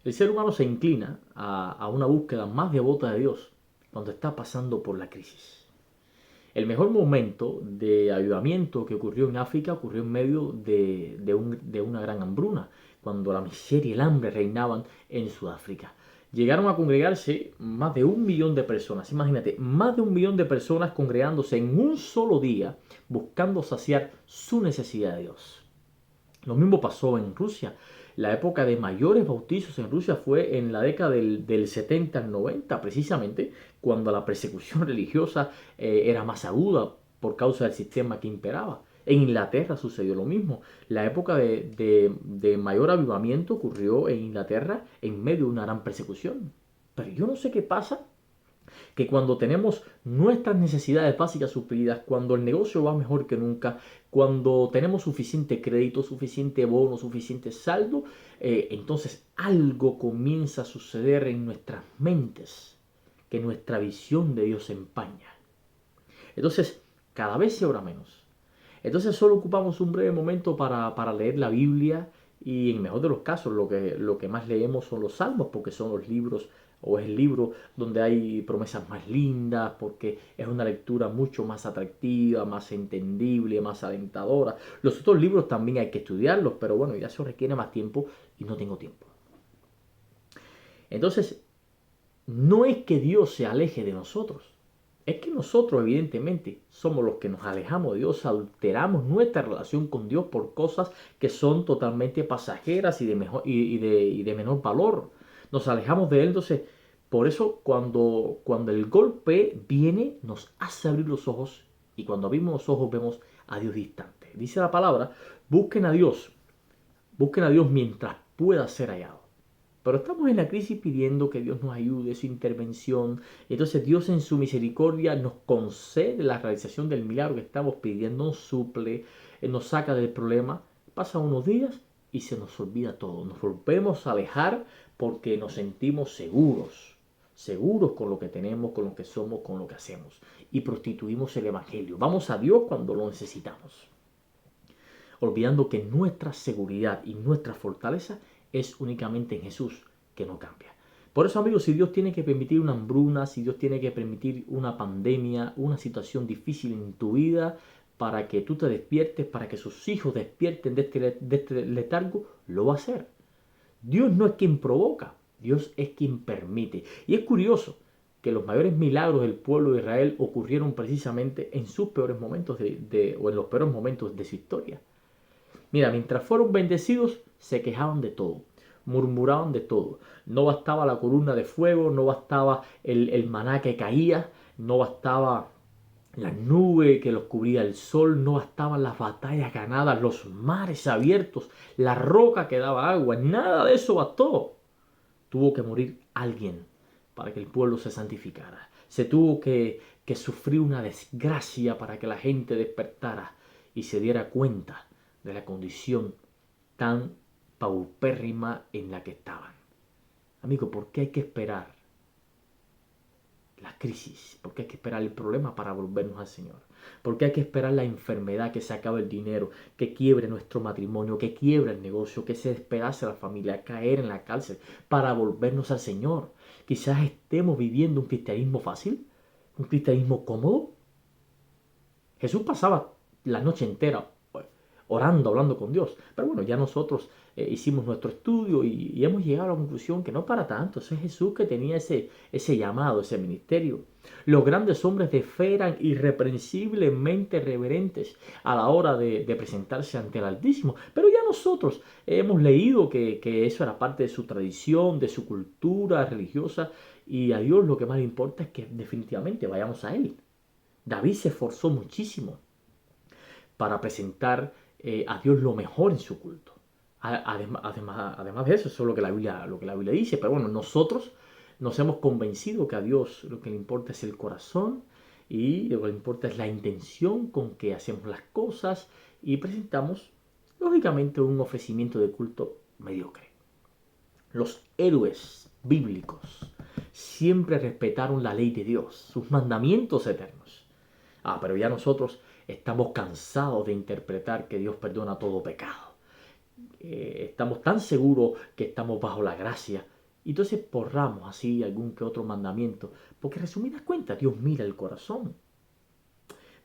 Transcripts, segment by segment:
El ser humano se inclina a una búsqueda más devota de Dios cuando está pasando por la crisis. El mejor momento de avivamiento que ocurrió en África ocurrió en medio de una gran hambruna, cuando la miseria y el hambre reinaban en Sudáfrica. Llegaron a congregarse más de 1 millón de personas. Imagínate, más de 1 millón de personas congregándose en un solo día, buscando saciar su necesidad de Dios. Lo mismo pasó en Rusia. La época de mayores bautizos en Rusia fue en la década del 70 al 90, precisamente cuando la persecución religiosa era más aguda por causa del sistema que imperaba. En Inglaterra sucedió lo mismo. La época de mayor avivamiento ocurrió en Inglaterra en medio de una gran persecución. Pero yo no sé qué pasa, que cuando tenemos nuestras necesidades básicas suplidas, cuando el negocio va mejor que nunca, cuando tenemos suficiente crédito, suficiente bono, suficiente saldo, entonces algo comienza a suceder en nuestras mentes, que nuestra visión de Dios se empaña. Entonces, cada vez se ora menos. Entonces solo ocupamos un breve momento para leer la Biblia y en el mejor de los casos lo que más leemos son los salmos porque son los libros o es el libro donde hay promesas más lindas, porque es una lectura mucho más atractiva, más entendible, más alentadora. Los otros libros también hay que estudiarlos, pero bueno, ya eso requiere más tiempo y no tengo tiempo. Entonces, no es que Dios se aleje de nosotros, es que nosotros evidentemente somos los que nos alejamos de Dios, alteramos nuestra relación con Dios por cosas que son totalmente pasajeras y de menor valor. Nos alejamos de Él, entonces por eso cuando el golpe viene nos hace abrir los ojos y cuando abrimos los ojos vemos a Dios distante. Dice la palabra, busquen a Dios, busquen a Dios mientras pueda ser hallado. Pero estamos en la crisis pidiendo que Dios nos ayude, su intervención. Entonces Dios en su misericordia nos concede la realización del milagro que estamos pidiendo, nos suple, nos saca del problema. Pasan unos días y se nos olvida todo. Nos volvemos a alejar porque nos sentimos seguros. Seguros con lo que tenemos, con lo que somos, con lo que hacemos. Y prostituimos el Evangelio. Vamos a Dios cuando lo necesitamos, olvidando que nuestra seguridad y nuestra fortaleza es únicamente en Jesús, que no cambia. Por eso, amigos, si Dios tiene que permitir una hambruna, si Dios tiene que permitir una pandemia, una situación difícil en tu vida, para que tú te despiertes, para que sus hijos despierten de este letargo, lo va a hacer. Dios no es quien provoca, Dios es quien permite. Y es curioso que los mayores milagros del pueblo de Israel ocurrieron precisamente en sus peores momentos o en los peores momentos de su historia. Mira, mientras fueron bendecidos, se quejaban de todo, murmuraban de todo. No bastaba la columna de fuego, no bastaba el maná que caía, no bastaba la nube que los cubría el sol, no bastaban las batallas ganadas, los mares abiertos, la roca que daba agua, nada de eso bastó. Tuvo que morir alguien para que el pueblo se santificara. Se tuvo que sufrir una desgracia para que la gente despertara y se diera cuenta de la condición tan paupérrima en la que estaban. Amigo, ¿por qué hay que esperar la crisis? ¿Por qué hay que esperar el problema para volvernos al Señor? ¿Por qué hay que esperar la enfermedad, que se acabe el dinero, que quiebre nuestro matrimonio, que quiebre el negocio, que se despedace la familia, caer en la cárcel para volvernos al Señor? Quizás estemos viviendo un cristianismo fácil, un cristianismo cómodo. Jesús pasaba la noche entera orando, hablando con Dios. Pero bueno, ya nosotros hicimos nuestro estudio y hemos llegado a la conclusión que no para tanto. Ese es Jesús que tenía ese llamado, ese ministerio. Los grandes hombres de fe eran irreprensiblemente reverentes a la hora de presentarse ante el Altísimo. Pero ya nosotros hemos leído que eso era parte de su tradición, de su cultura religiosa. Y a Dios lo que más le importa es que definitivamente vayamos a Él. David se esforzó muchísimo para presentar a Dios lo mejor en su culto. Además de eso es lo que la Biblia dice. Pero bueno, nosotros nos hemos convencido que a Dios lo que le importa es el corazón y lo que le importa es la intención con que hacemos las cosas y presentamos, lógicamente, un ofrecimiento de culto mediocre. Los héroes bíblicos siempre respetaron la ley de Dios, sus mandamientos eternos. Pero ya nosotros estamos cansados de interpretar que Dios perdona todo pecado. Estamos tan seguros que estamos bajo la gracia Y entonces porramos así algún que otro mandamiento, porque resumidas cuentas, Dios mira el corazón.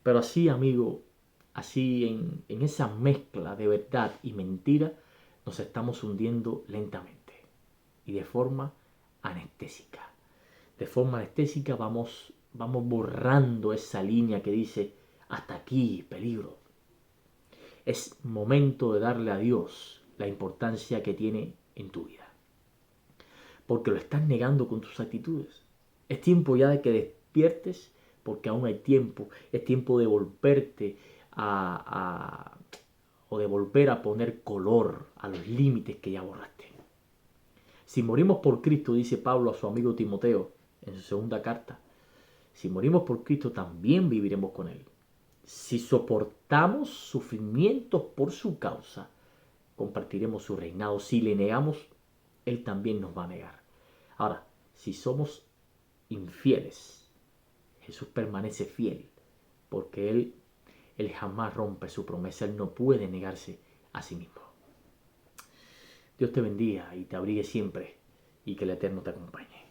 Pero así, amigo, así en esa mezcla de verdad y mentira, nos estamos hundiendo lentamente y de forma anestésica. De forma anestésica vamos borrando esa línea que dice, hasta aquí, peligro. Es momento de darle a Dios la importancia que tiene en tu vida. Porque lo estás negando con tus actitudes. Es tiempo ya de que despiertes, porque aún hay tiempo. Es tiempo de volverte o de volver a poner color a los límites que ya borraste. Si morimos por Cristo, dice Pablo a su amigo Timoteo en su segunda carta, si morimos por Cristo también viviremos con Él. Si soportamos sufrimientos por su causa, compartiremos su reinado. Si le negamos, Él también nos va a negar. Ahora, si somos infieles, Jesús permanece fiel, porque Él jamás rompe su promesa. Él no puede negarse a sí mismo. Dios te bendiga y te abrigue siempre, y que el Eterno te acompañe.